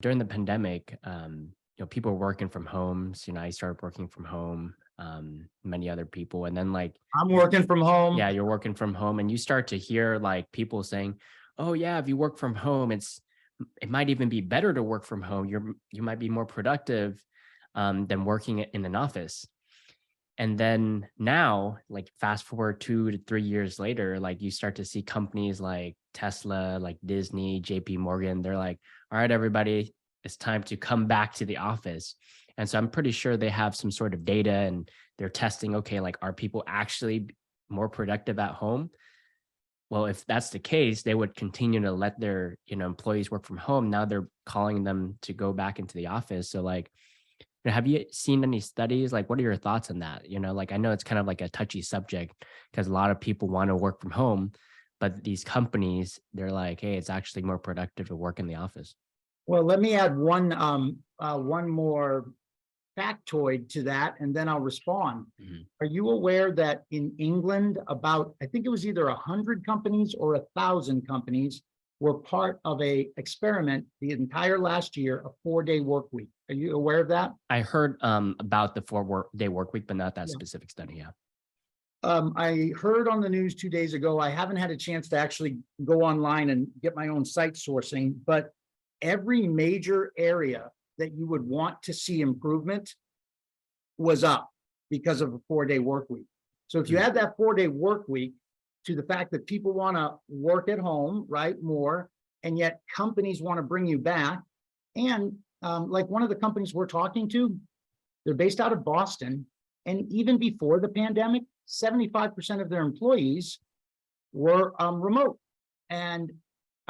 During the pandemic, people were working from homes. I started working from home, many other people. And then I'm working from home. yeah, you're working from home and you start to hear people saying, oh yeah, if you work from home, it might even be better to work from home. You might be more productive than working in an office. And then now, fast forward 2 to 3 years later, you start to see companies like Tesla, like Disney, JP Morgan. They're like, all right, everybody, it's time to come back to the office. And so I'm pretty sure they have some sort of data and they're testing, okay, are people actually more productive at home? Well, if that's the case, they would continue to let their, employees work from home. Now they're calling them to go back into the office. So have you seen any studies? What are your thoughts on that? I know it's kind of like a touchy subject because a lot of people want to work from home, but these companies, they're like, hey, it's actually more productive to work in the office. Well, let me add one more factoid to that, and then I'll respond. Mhm. Are you aware that in England, I think it was either 100 companies or 1,000 companies were part of a experiment the entire last year, a 4-day work week? Are you aware of that? I heard about the 4-day work week, but not that Yeah. specific study. Yeah. I heard on the news 2 days ago. I haven't had a chance to actually go online and get my own site sourcing, but every major area that you would want to see improvement was up because of a 4-day work week. So if you add that 4-day work week to the fact that people want to work at home, right, more, and yet companies want to bring you back. And like one of the companies we're talking to, they're based out of Boston. And even before the pandemic, 75% of their employees were remote. And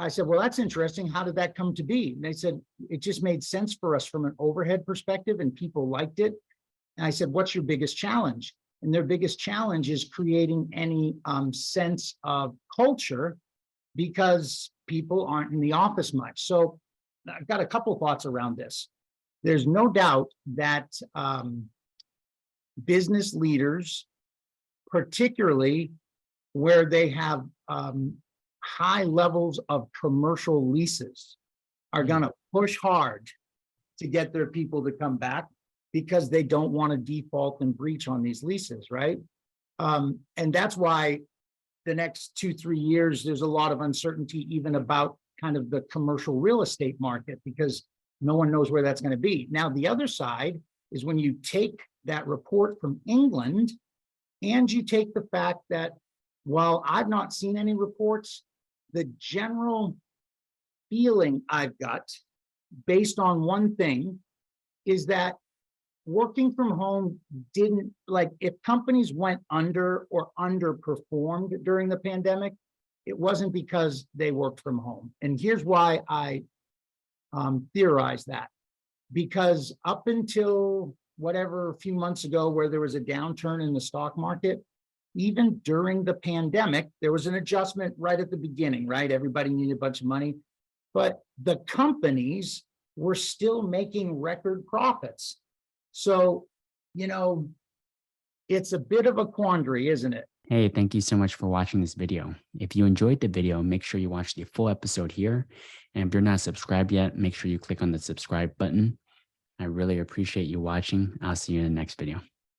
I said, well, that's interesting. How did that come to be? And they said, it just made sense for us from an overhead perspective and people liked it. And I said, what's your biggest challenge? And their biggest challenge is creating any sense of culture because people aren't in the office much. So I've got a couple of thoughts around this. There's no doubt that business leaders, particularly where they have high levels of commercial leases, are going to push hard to get their people to come back because they don't want to default and breach on these leases, right? And that's why the next 2-3 years, there's a lot of uncertainty even about kind of the commercial real estate market because no one knows where that's going to be. Now, the other side is when you take that report from England and you take the fact that while I've not seen any reports, the general feeling I've got based on one thing is that working from home didn't, if companies went under or underperformed during the pandemic, it wasn't because they worked from home. And here's why I theorize that. Because up until whatever, a few months ago, where there was a downturn in the stock market, even during the pandemic, there was an adjustment right at the beginning, right? Everybody needed a bunch of money, but the companies were still making record profits. So, it's a bit of a quandary, isn't it? Hey, thank you so much for watching this video. If you enjoyed the video, make sure you watch the full episode here. And if you're not subscribed yet, make sure you click on the subscribe button. I really appreciate you watching. I'll see you in the next video.